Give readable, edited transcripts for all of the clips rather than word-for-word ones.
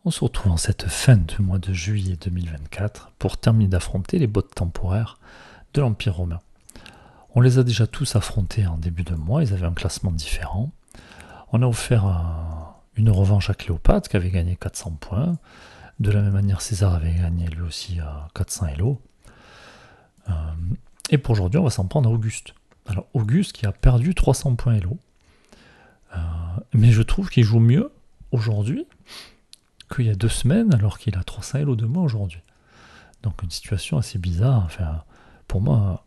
On se retrouve en cette fin de mois de juillet 2024 pour terminer d'affronter les bots temporaires de l'Empire romain. On les a déjà tous affrontés en début de mois, ils avaient un classement différent. On a offert une revanche à Cléopâtre qui avait gagné 400 points. De la même manière, César avait gagné lui aussi 400 Elo. Et pour aujourd'hui, on va s'en prendre à Auguste. Alors Auguste qui a perdu 300 points Elo. Mais je trouve qu'il joue mieux aujourd'hui qu'il y a 2 semaines alors qu'il a 300 Elo de moi aujourd'hui. Donc une situation assez bizarre. Enfin, pour moi,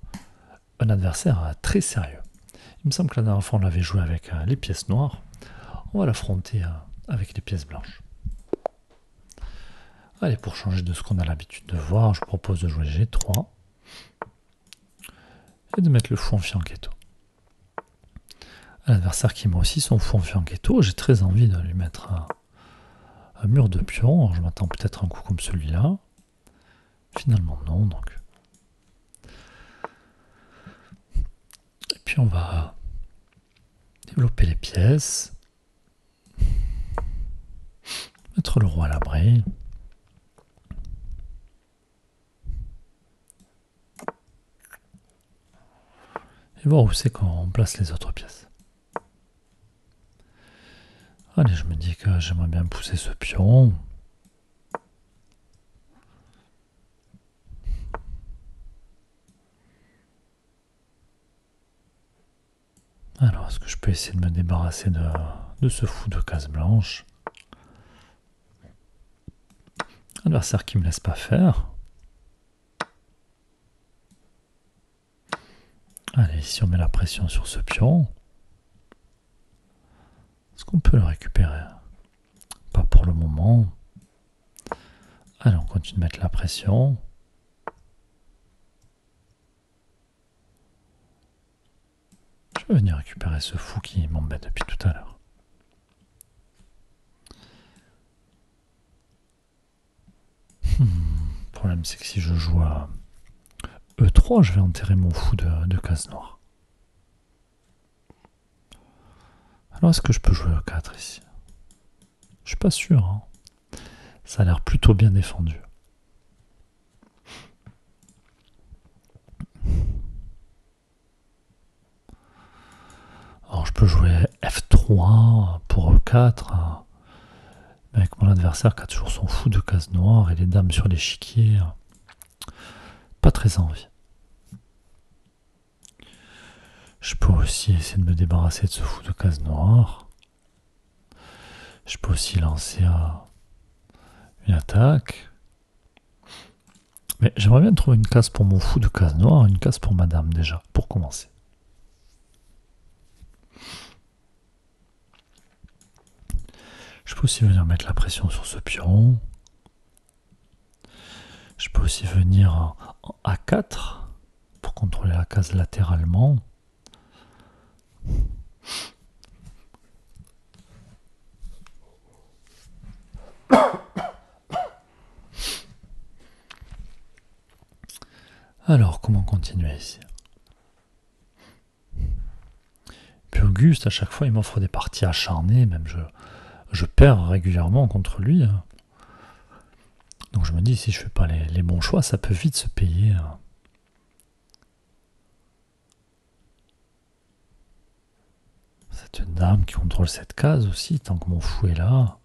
un adversaire très sérieux. Il me semble que la dernière fois on l'avait joué avec les pièces noires. On va l'affronter avec les pièces blanches. Allez, pour changer de ce qu'on a l'habitude de voir, je propose de jouer G3 et de mettre le fou en fianchetto. L'adversaire qui met aussi son fou en fianchetto, j'ai très envie de lui mettre un mur de pion. Alors, je m'attends peut-être à un coup comme celui-là. Finalement non, donc. Et puis on va développer les pièces. Mettre le roi à l'abri. Et voir où c'est qu'on place les autres pièces. Allez, je me dis que j'aimerais bien pousser ce pion. Alors, est-ce que je peux essayer de me débarrasser de ce fou de case blanche? Adversaire qui me laisse pas faire. Allez, ici on met la pression sur ce pion. Est-ce qu'on peut le récupérer? Pas pour le moment. Allez, on continue de mettre la pression. Je vais venir récupérer ce fou qui m'embête depuis tout à l'heure. Le problème c'est que si je joue à E3, je vais enterrer mon fou de case noire. Alors est-ce que je peux jouer E4 ici? Je suis pas sûr. Hein. Ça a l'air plutôt bien défendu. Alors je peux jouer F3 pour E4. Mais avec mon adversaire qui a toujours son fou de case noire et les dames sur l'échiquier. Pas très envie. Je peux aussi essayer de me débarrasser de ce fou de case noire. Je peux aussi lancer une attaque. Mais j'aimerais bien trouver une case pour mon fou de case noire, une case pour ma dame déjà, pour commencer. Je peux aussi venir mettre la pression sur ce pion. Je peux aussi venir en A4 pour contrôler la case latéralement. Alors, comment continuer ici? Puis Auguste, à chaque fois, il m'offre des parties acharnées, même je perds régulièrement contre lui. Donc je me dis, si je fais pas les bons choix, ça peut vite se payer. C'est une dame qui contrôle cette case aussi, tant que mon fou est là.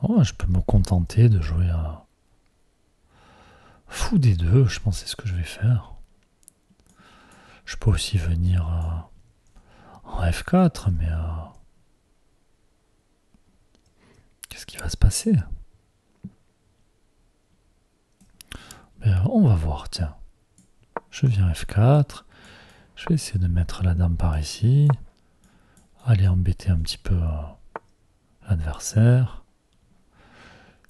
Oh, je peux me contenter de jouer à fou des deux, je pense que c'est ce que je vais faire. Je peux aussi venir en F4, mais qu'est-ce qui va se passer? On va voir, tiens. Je viens F4. Je vais essayer de mettre la dame par ici. Aller embêter un petit peu l'adversaire.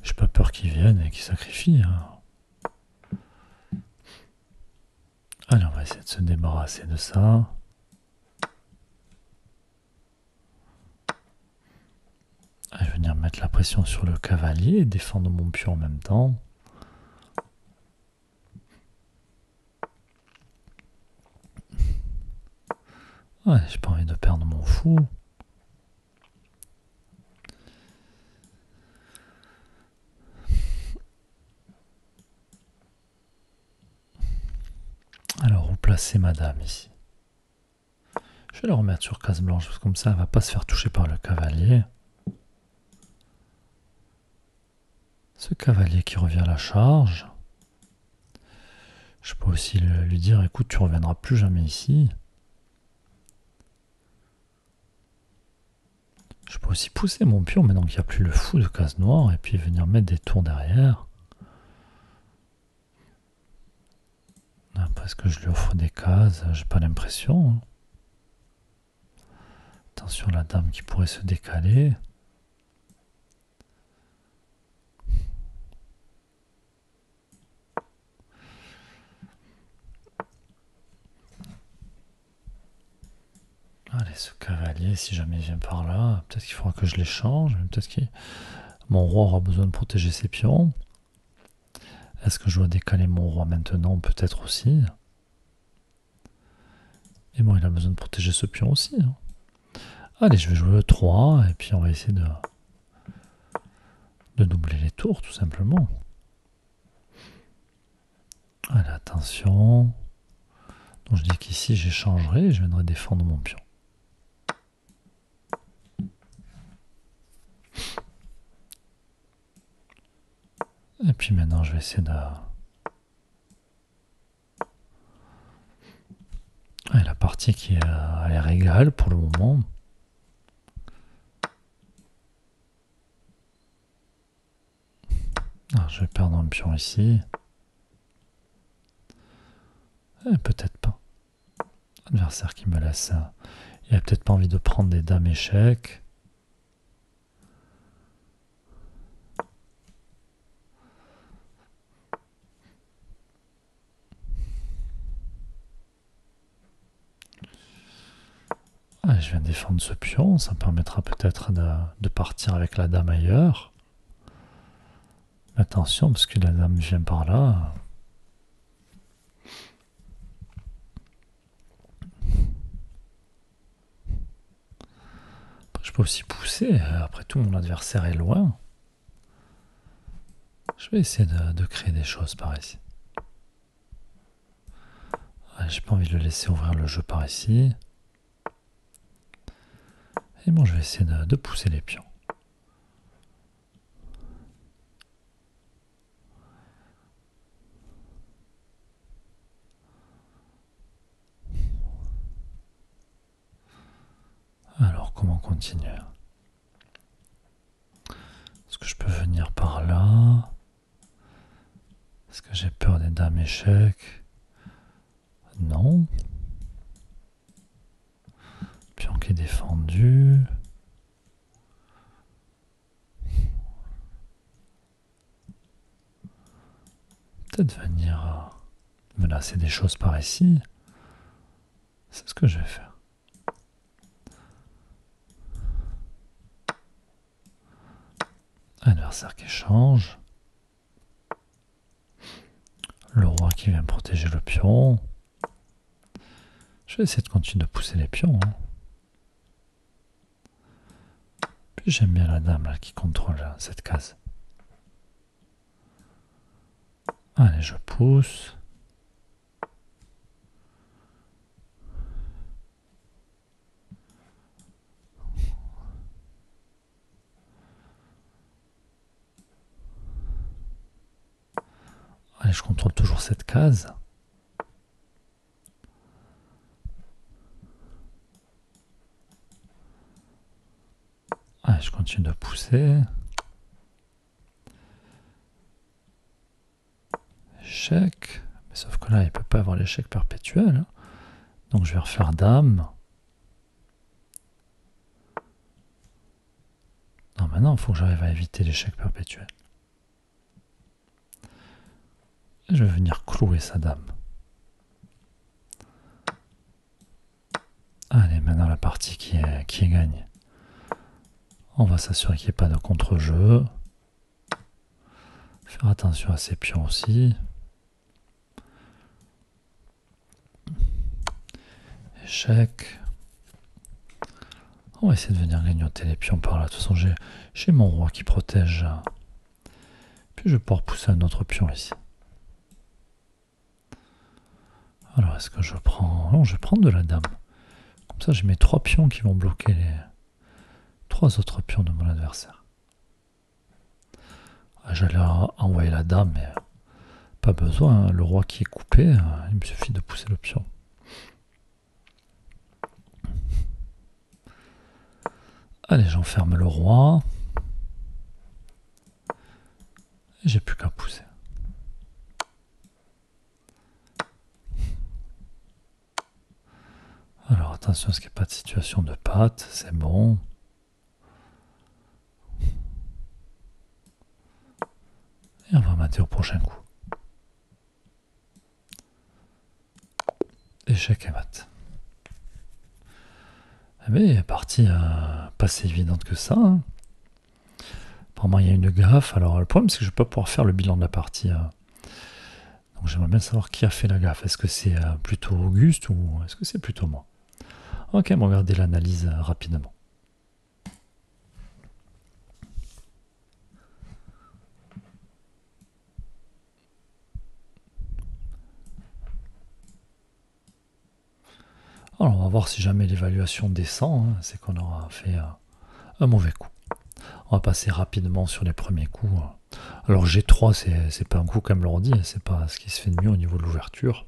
J'ai pas peur qu'il vienne et qu'il sacrifie. Hein. Allez, on va essayer de se débarrasser de ça. Je vais venir mettre la pression sur le cavalier et défendre mon pion en même temps. Ouais, j'ai pas envie de perdre mon fou. Alors, où placer ma dame ici? Je vais la remettre sur case blanche, parce que comme ça, elle va pas se faire toucher par le cavalier. Ce cavalier qui revient à la charge. Je peux aussi lui dire, écoute, tu reviendras plus jamais ici. Je peux aussi pousser mon pion, maintenant qu'il n'y a plus le fou de case noire, et puis venir mettre des tours derrière. Après, est-ce que je lui offre des cases? J'ai pas l'impression. Hein. Attention, la dame qui pourrait se décaler. Allez, ce cavalier, si jamais il vient par là, peut-être qu'il faudra que je l'échange. Peut-être que mon roi aura besoin de protéger ses pions. Est-ce que je dois décaler mon roi maintenant? Peut-être aussi. Et bon, il a besoin de protéger ce pion aussi. Hein. Allez, je vais jouer le 3, et puis on va essayer de doubler les tours, tout simplement. Allez, attention. Donc je dis qu'ici, j'échangerai, et je viendrai défendre mon pion. Et puis maintenant, je vais essayer de... Ouais, la partie qui a l'air égale pour le moment. Ah, je vais perdre un pion ici. Peut-être pas. Adversaire qui me laisse... Il a peut-être pas envie de prendre des dames échecs. Ah, je viens défendre ce pion, ça me permettra peut-être de partir avec la dame ailleurs. Attention, parce que la dame vient par là. Je peux aussi pousser, après tout mon adversaire est loin. Je vais essayer de créer des choses par ici. J'ai pas envie de le laisser ouvrir le jeu par ici. Et bon, je vais essayer de pousser les pions. Alors, comment continuer? Est-ce que je peux venir par là? Est-ce que j'ai peur des dames échecs? Non. Pion qui est défendu. Peut-être venir menacer des choses par ici. C'est ce que je vais faire. Adversaire qui change. Le roi qui vient protéger le pion. Je vais essayer de continuer de pousser les pions. Hein. Puis j'aime bien la dame là, qui contrôle cette case. Allez, je pousse. Allez, je contrôle toujours cette case. Allez, je continue de pousser. Échec. Mais sauf que là, il ne peut pas avoir l'échec perpétuel. Hein. Donc je vais refaire dame. Non, maintenant, il faut que j'arrive à éviter l'échec perpétuel. Et je vais venir clouer sa dame. Allez, maintenant la partie qui est gagnée. On va s'assurer qu'il n'y ait pas de contre-jeu. Faire attention à ses pions aussi. Échec. On va essayer de venir grignoter les pions par là. De toute façon, j'ai mon roi qui protège. Puis je vais pouvoir pousser un autre pion ici. Alors, est-ce que je prends... Non, je vais prendre de la dame. Comme ça, j'ai mes 3 pions qui vont bloquer les 3 autres pions de mon adversaire. J'allais envoyer la dame, mais pas besoin. Le roi qui est coupé, il me suffit de pousser le pion. Allez, j'enferme le roi. J'ai plus qu'à pousser. Alors attention à ce qu'il n'y ait pas de situation de patte, c'est bon. Et on va mater au prochain coup. Échec et mat. Eh bien, la partie pas si évidente que ça. Hein. Apparemment, il y a une gaffe. Alors, le problème, c'est que je ne vais pas pouvoir faire le bilan de la partie. Donc, j'aimerais bien savoir qui a fait la gaffe. Est-ce que c'est plutôt Auguste ou est-ce que c'est plutôt moi? Ok, on va regarder l'analyse rapidement. Alors, on va voir si jamais l'évaluation descend. Hein, c'est qu'on aura fait un mauvais coup. On va passer rapidement sur les premiers coups. Alors G3, c'est pas un coup comme l'ordi, c'est pas ce qui se fait de mieux au niveau de l'ouverture.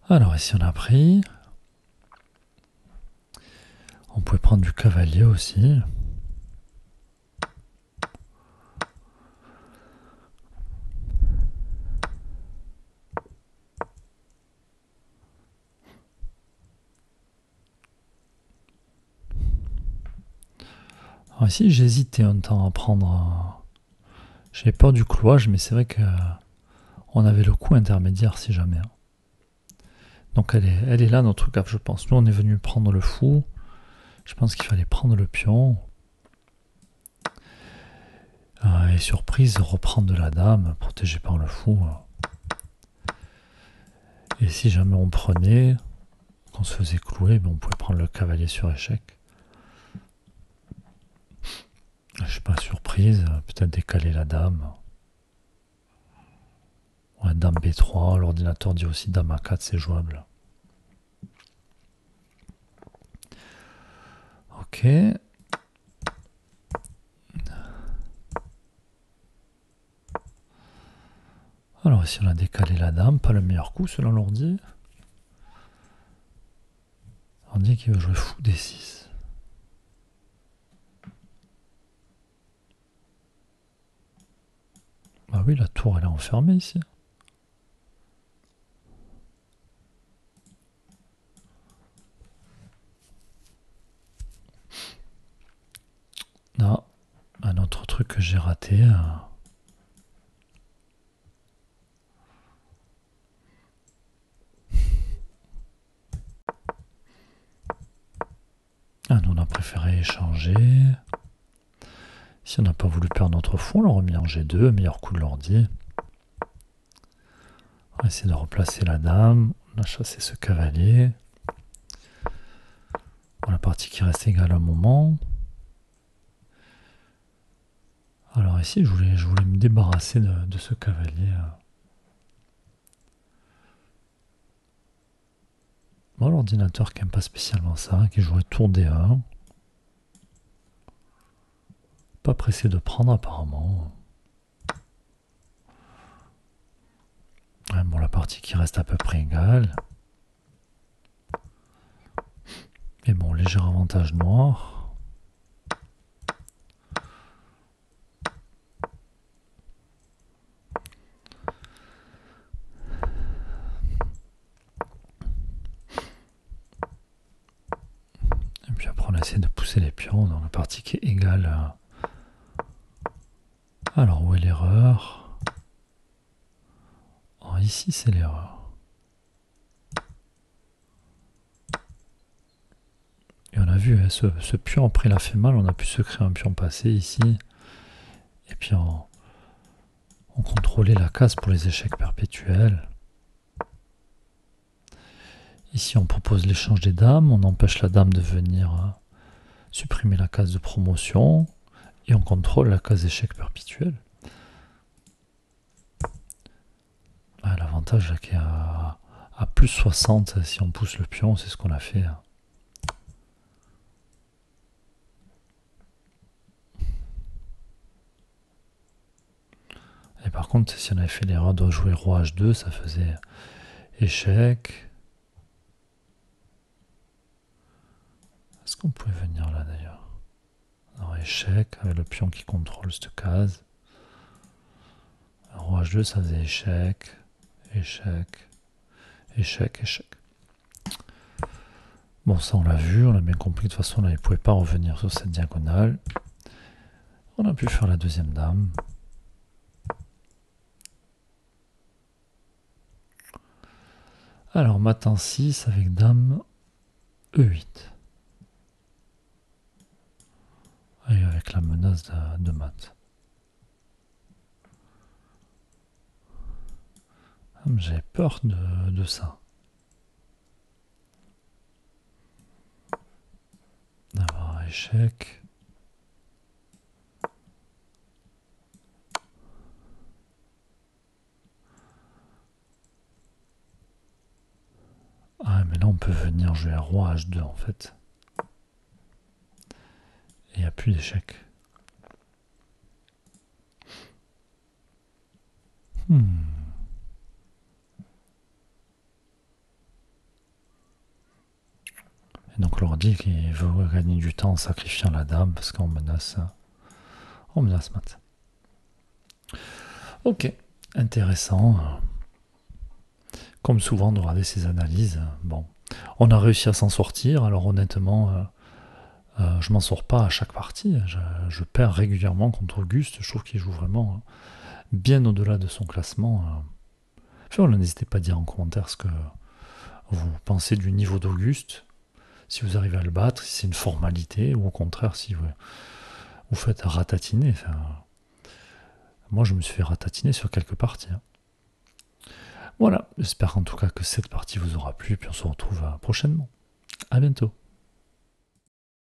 Alors ici on a pris. On pouvait prendre du cavalier aussi. Alors ici j'hésitais un temps à prendre... J'avais peur du clouage, mais c'est vrai que on avait le coup intermédiaire si jamais. Donc elle est là notre gaffe, je pense. Nous on est venu prendre le fou. Je pense qu'il fallait prendre le pion. Et surprise, reprendre de la dame, protégée par le fou. Et si jamais on prenait, qu'on se faisait clouer, on pouvait prendre le cavalier sur échec. Je sais pas, surprise, peut-être décaler la dame. Ouais, dame B3, l'ordinateur dit aussi dame A4, c'est jouable. Ok. Alors ici on a décalé la dame, pas le meilleur coup selon l'ordi. On dit qu'il veut jouer fou D6. Bah oui, la tour elle est enfermée ici. Non, un autre truc que j'ai raté. Ah, nous on a préféré échanger. Si on n'a pas voulu perdre notre fou, on l'a remis en G2, meilleur coup de l'ordi. On va essayer de replacer la dame. On a chassé ce cavalier. Bon, la partie qui reste égale à un moment. Alors ici, je voulais me débarrasser de ce cavalier. Bon, l'ordinateur qui n'aime pas spécialement ça, qui jouerait tour D1. Pas pressé de prendre apparemment. Ouais, bon, la partie qui reste à peu près égale. Et bon, léger avantage noir. Et puis après, on essaie de pousser les pions dans la partie qui est égale. Alors, où est l'erreur? Oh, ici, c'est l'erreur. Et on a a vu, hein, ce pion, après il a fait mal, on a pu se créer un pion passé ici. Et puis on contrôlait la case pour les échecs perpétuels. Ici, on propose l'échange des dames, on empêche la dame de venir supprimer la case de promotion, et on contrôle la case échec perpétuel. L'avantage est qu'à plus 60, si on pousse le pion, c'est ce qu'on a fait. Et par contre, si on avait fait l'erreur de jouer roi H2, ça faisait échec. Est-ce qu'on pouvait venir là d'ailleurs? Alors échec, avec le pion qui contrôle cette case. Roi H2, ça faisait échec, échec, échec, échec. Bon, ça on l'a vu, on a bien compris. De toute façon, là, il ne pouvait pas revenir sur cette diagonale. On a pu faire la deuxième dame. Alors, matin 6 avec dame E8. Et avec la menace de mat. J'avais peur de ça. D'avoir un échec. Ah, mais là, on peut venir jouer à roi H2 en fait. Et il n'y a plus d'échec. Et donc, l'ordi qui veut gagner du temps en sacrifiant la dame parce qu'on menace mat. Ok, intéressant. Comme souvent de regarder ces analyses. Bon, on a réussi à s'en sortir. Alors honnêtement, je m'en sors pas à chaque partie. Je perds régulièrement contre Auguste. Je trouve qu'il joue vraiment bien au-delà de son classement. N'hésitez pas à dire en commentaire ce que vous pensez du niveau d'Auguste. Si vous arrivez à le battre, si c'est une formalité, ou au contraire, si vous faites ratatiner. Moi, je me suis fait ratatiner sur quelques parties. Voilà, j'espère en tout cas que cette partie vous aura plu, puis on se retrouve prochainement. À bientôt.